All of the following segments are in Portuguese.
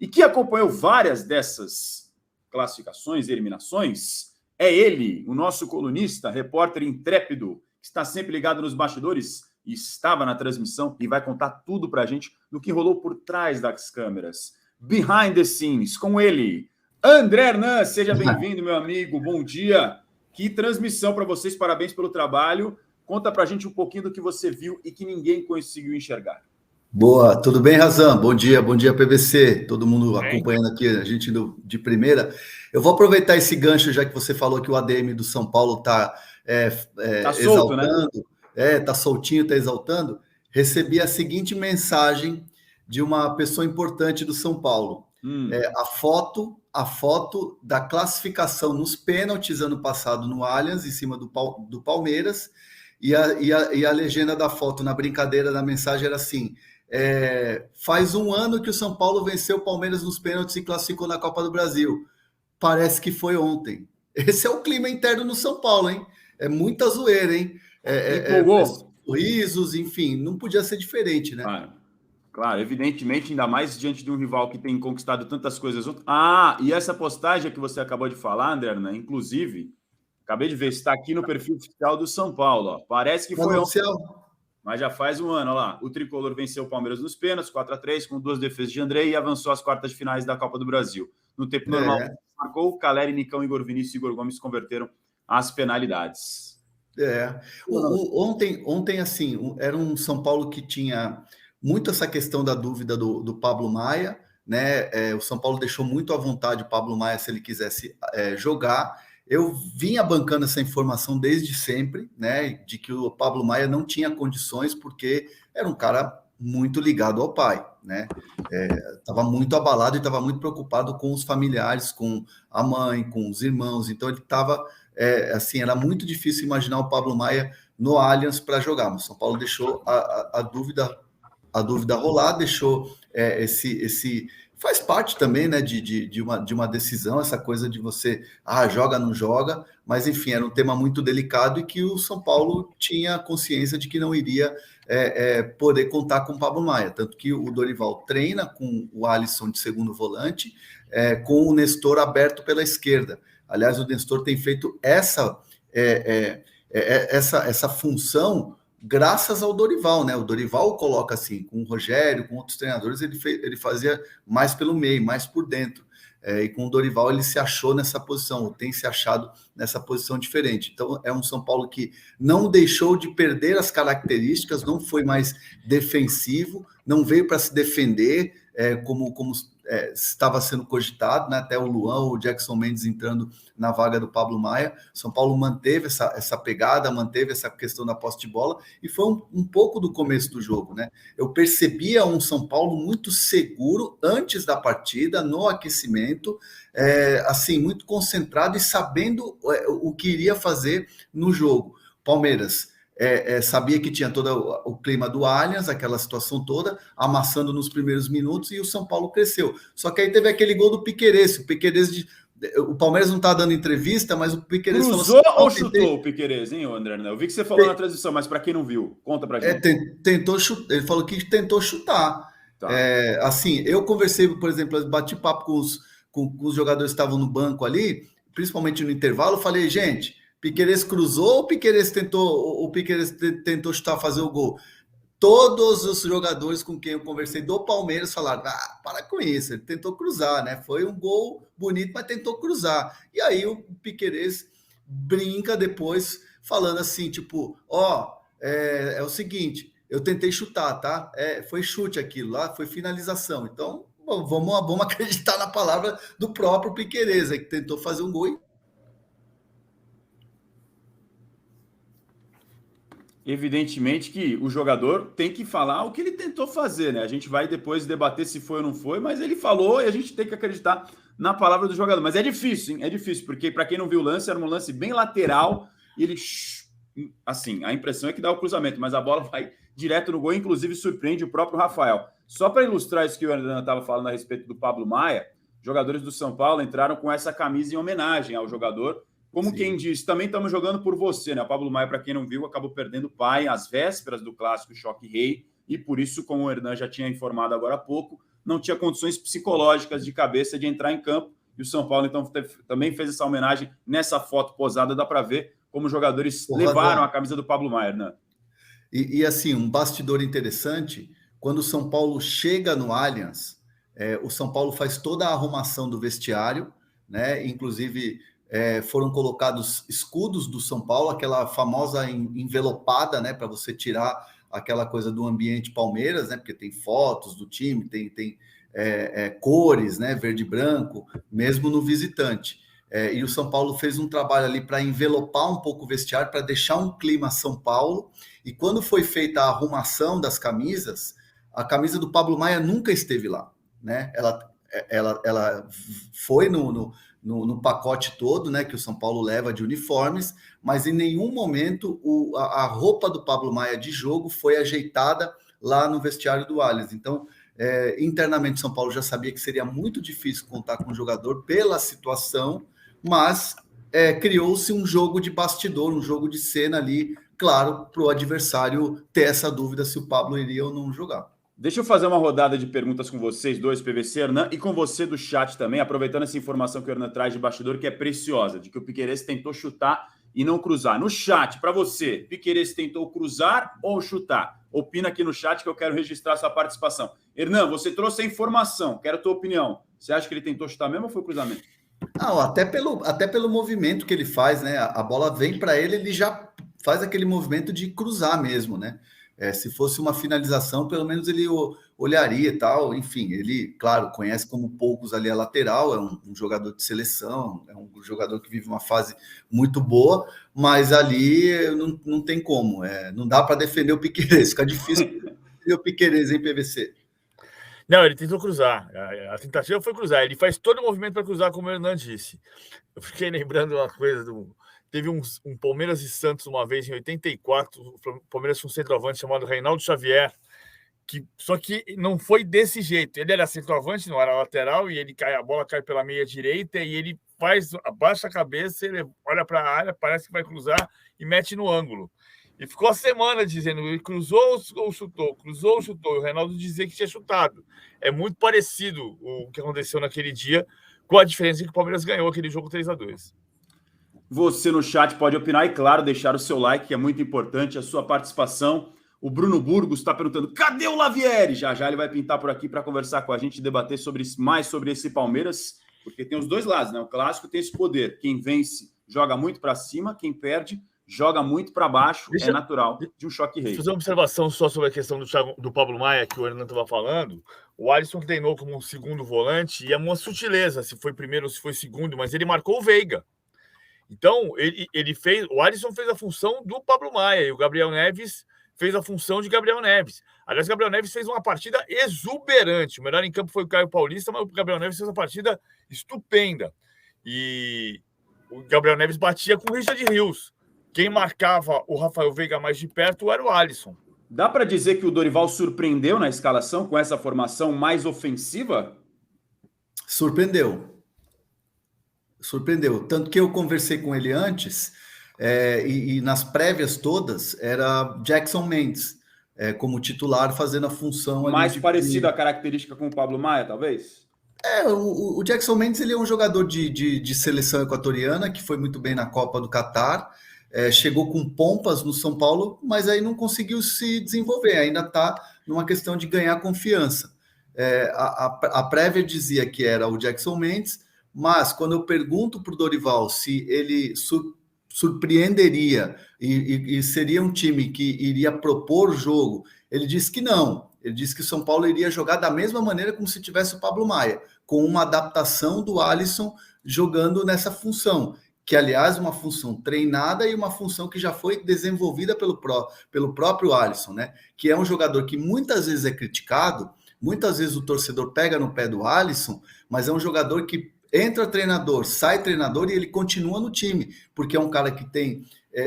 e que acompanhou várias dessas classificações e eliminações, é ele, o nosso colunista, repórter intrépido, que está sempre ligado nos bastidores, e estava na transmissão e vai contar tudo para a gente do que rolou por trás das câmeras. Behind the scenes, com ele, André Hernan. Seja bem-vindo, meu amigo, bom dia. Que transmissão para vocês, parabéns pelo trabalho. Conta para a gente um pouquinho do que você viu e que ninguém conseguiu enxergar. Boa, tudo bem, Razan? Bom dia, PVC. Todo mundo acompanhando aqui, a gente de primeira. Eu vou aproveitar esse gancho, já que você falou que o ADM do São Paulo está solto, exaltando, né? Está soltinho, está exaltando. Recebi a seguinte mensagem de uma pessoa importante do São Paulo. A foto da classificação nos pênaltis ano passado no Allianz, em cima do Palmeiras, e a legenda da foto na brincadeira da mensagem era assim: faz um ano que o São Paulo venceu o Palmeiras nos pênaltis e classificou na Copa do Brasil. Parece que foi ontem. Esse é o clima interno no São Paulo, hein? É muita zoeira, hein? Sorrisos, enfim, não podia ser diferente, né? Claro, evidentemente, ainda mais diante de um rival que tem conquistado tantas coisas. E essa postagem que você acabou de falar, André, né? Inclusive, acabei de ver, está aqui no perfil oficial do São Paulo. Ó. Parece que foi ontem, mas já faz um ano. Olha lá, o Tricolor venceu o Palmeiras nos pênaltis, 4-3, com 2 defesas de André e avançou às quartas de finais da Copa do Brasil. No tempo normal, marcou, Caleri, Nicão, Igor Vinícius e Igor Gomes converteram as penalidades. Ontem, assim, era um São Paulo que tinha muito essa questão da dúvida do Pablo Maia, né? O São Paulo deixou muito à vontade o Pablo Maia se ele quisesse jogar. Eu vinha bancando essa informação desde sempre, né? De que o Pablo Maia não tinha condições, porque era um cara muito ligado ao pai, né? Estava muito abalado e estava muito preocupado com os familiares, com a mãe, com os irmãos. Então ele estava assim, era muito difícil imaginar o Pablo Maia no Allianz para jogar. Mas o São Paulo deixou a dúvida rolar, deixou esse faz parte também, né, de uma decisão, essa coisa de você joga, não joga, mas enfim, era um tema muito delicado e que o São Paulo tinha consciência de que não iria poder contar com o Pablo Maia, tanto que o Dorival treina com o Alisson de segundo volante, com o Nestor aberto pela esquerda. Aliás, o Nestor tem feito essa função graças ao Dorival, né? O Dorival o coloca assim, com o Rogério, com outros treinadores, ele fazia mais pelo meio, mais por dentro. E com o Dorival ele se achou nessa posição, ou tem se achado nessa posição diferente. Então é um São Paulo que não deixou de perder as características, não foi mais defensivo, não veio para se defender, como estava sendo cogitado, né? Até o Luan, o Jackson Mendes entrando na vaga do Pablo Maia. São Paulo manteve essa pegada, manteve essa questão da posse de bola, e foi um pouco do começo do jogo, né? Eu percebia um São Paulo muito seguro antes da partida, no aquecimento, assim, muito concentrado e sabendo o que iria fazer no jogo. Palmeiras sabia que tinha todo o clima do Allianz, aquela situação toda, amassando nos primeiros minutos, e o São Paulo cresceu. Só que aí teve aquele gol do Piquerez. O Palmeiras não está dando entrevista, mas o Piquerez cruzou falou assim, ou chutou o Piquerez, hein, André? Eu vi que você falou na transição, mas para quem não viu, conta para gente. Tentou chutar, ele falou que tentou chutar. Tá. Assim, eu conversei, por exemplo, bati papo com os jogadores que estavam no banco ali, principalmente no intervalo, falei, gente, Piquerez cruzou ou o Piquerez tentou chutar, fazer o gol? Todos os jogadores com quem eu conversei do Palmeiras falaram, para com isso, ele tentou cruzar, né? Foi um gol bonito, mas tentou cruzar. E aí o Piquerez brinca depois, falando assim, tipo, é o seguinte, eu tentei chutar, tá? Foi chute aquilo lá, foi finalização. Então, vamos acreditar na palavra do próprio Piquerez, que tentou fazer um gol. Evidentemente que o jogador tem que falar o que ele tentou fazer, né? A gente vai depois debater se foi ou não foi, mas ele falou e a gente tem que acreditar na palavra do jogador. Mas é difícil, hein? É difícil, porque para quem não viu o lance, era um lance bem lateral e ele, assim, a impressão é que dá o cruzamento, mas a bola vai direto no gol, inclusive surpreende o próprio Rafael. Só para ilustrar isso que o André estava falando a respeito do Pablo Maia, jogadores do São Paulo entraram com essa camisa em homenagem ao jogador. Como Sim. Quem diz, também estamos jogando por você, né? O Pablo Maia, para quem não viu, acabou perdendo o pai às vésperas do clássico Choque Rei, e por isso, como o Hernan já tinha informado agora há pouco, não tinha condições psicológicas de cabeça de entrar em campo. E o São Paulo, então, também fez essa homenagem nessa foto posada. Dá para ver como os jogadores levaram a camisa do Pablo Maia, né? E assim, um bastidor interessante, quando o São Paulo chega no Allianz, o São Paulo faz toda a arrumação do vestiário, né? Inclusive, foram colocados escudos do São Paulo, aquela famosa envelopada, né? Para você tirar aquela coisa do ambiente Palmeiras, né? Porque tem fotos do time, tem cores, né? Verde e branco, mesmo no visitante. E o São Paulo fez um trabalho ali para envelopar um pouco o vestiário, para deixar um clima São Paulo. E quando foi feita a arrumação das camisas, a camisa do Pablo Maia nunca esteve lá, né? Ela foi no pacote todo, né, que o São Paulo leva de uniformes, mas em nenhum momento a roupa do Pablo Maia de jogo foi ajeitada lá no vestiário do Allianz. Então, internamente, São Paulo já sabia que seria muito difícil contar com o jogador pela situação, mas criou-se um jogo de bastidor, um jogo de cena ali, claro, para o adversário ter essa dúvida se o Pablo iria ou não jogar. Deixa eu fazer uma rodada de perguntas com vocês dois, PVC, Hernan, e com você do chat também, aproveitando essa informação que o Hernan traz de bastidor, que é preciosa, de que o Piquerez tentou chutar e não cruzar. No chat, para você, Piquerez tentou cruzar ou chutar? Opina aqui no chat que eu quero registrar sua participação. Hernan, você trouxe a informação, quero a tua opinião. Você acha que ele tentou chutar mesmo ou foi cruzamento? Não, até pelo movimento que ele faz, né? A bola vem para ele, ele já faz aquele movimento de cruzar mesmo, né? Se fosse uma finalização, pelo menos ele olharia e tal. Enfim, ele, claro, conhece como poucos ali a lateral, é um jogador de seleção, é um jogador que vive uma fase muito boa, mas ali não tem como. Não dá para defender o Piquerez, fica difícil defender o Piquerez em PVC. Não, ele tentou cruzar. A tentativa foi cruzar. Ele faz todo o movimento para cruzar, como o Hernan disse. Eu fiquei lembrando uma coisa Teve um Palmeiras e Santos uma vez em 84, o Palmeiras com um centroavante chamado Reinaldo Xavier, só que não foi desse jeito. Ele era centroavante, não era lateral, e a bola cai pela meia direita e ele abaixa a cabeça, ele olha para a área, parece que vai cruzar e mete no ângulo. E ficou a semana dizendo, ele cruzou ou chutou, cruzou ou chutou. E o Reinaldo dizia que tinha chutado. É muito parecido o que aconteceu naquele dia, com a diferença que o Palmeiras ganhou aquele jogo 3-2. Você no chat pode opinar e, claro, deixar o seu like, que é muito importante, a sua participação. O Bruno Burgos está perguntando, cadê o Lavieri? Já ele vai pintar por aqui para conversar com a gente, debater mais sobre esse Palmeiras, porque tem os dois lados, né? O clássico tem esse poder. Quem vence joga muito para cima, quem perde joga muito para baixo. É natural de um choque rei. Fazer uma observação só sobre a questão do Pablo Maia, que o Hernan estava falando. O Alisson treinou como um segundo volante e é uma sutileza se foi primeiro ou se foi segundo, mas ele marcou o Veiga. Então, o Alisson fez a função do Pablo Maia e o Gabriel Neves fez a função de Gabriel Neves. Aliás, o Gabriel Neves fez uma partida exuberante. O melhor em campo foi o Caio Paulista, mas o Gabriel Neves fez uma partida estupenda. E o Gabriel Neves batia com o Richard Rios. Quem marcava o Rafael Veiga mais de perto era o Alisson. Dá para dizer que o Dorival surpreendeu na escalação com essa formação mais ofensiva? Surpreendeu. Tanto que eu conversei com ele antes, e nas prévias todas, era Jackson Mendes como titular, fazendo a função... Mais parecido a característica com o Pablo Maia, talvez? O Jackson Mendes ele é um jogador de seleção equatoriana, que foi muito bem na Copa do Catar, chegou com pompas no São Paulo, mas aí não conseguiu se desenvolver, ainda está numa questão de ganhar confiança. A prévia dizia que era o Jackson Mendes, mas quando eu pergunto para o Dorival se ele surpreenderia e seria um time que iria propor o jogo, ele disse que não. Ele disse que o São Paulo iria jogar da mesma maneira como se tivesse o Pablo Maia, com uma adaptação do Alisson jogando nessa função, que, aliás, é uma função treinada e uma função que já foi desenvolvida pelo próprio Alisson, né? Que é um jogador que muitas vezes é criticado, muitas vezes o torcedor pega no pé do Alisson, mas é um jogador que entra treinador, sai treinador e ele continua no time, porque é um cara que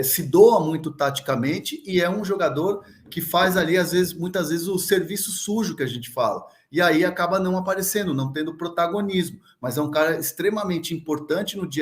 se doa muito taticamente e é um jogador que faz ali, muitas vezes, o serviço sujo que a gente fala. E aí acaba não aparecendo, não tendo protagonismo. Mas é um cara extremamente importante no dia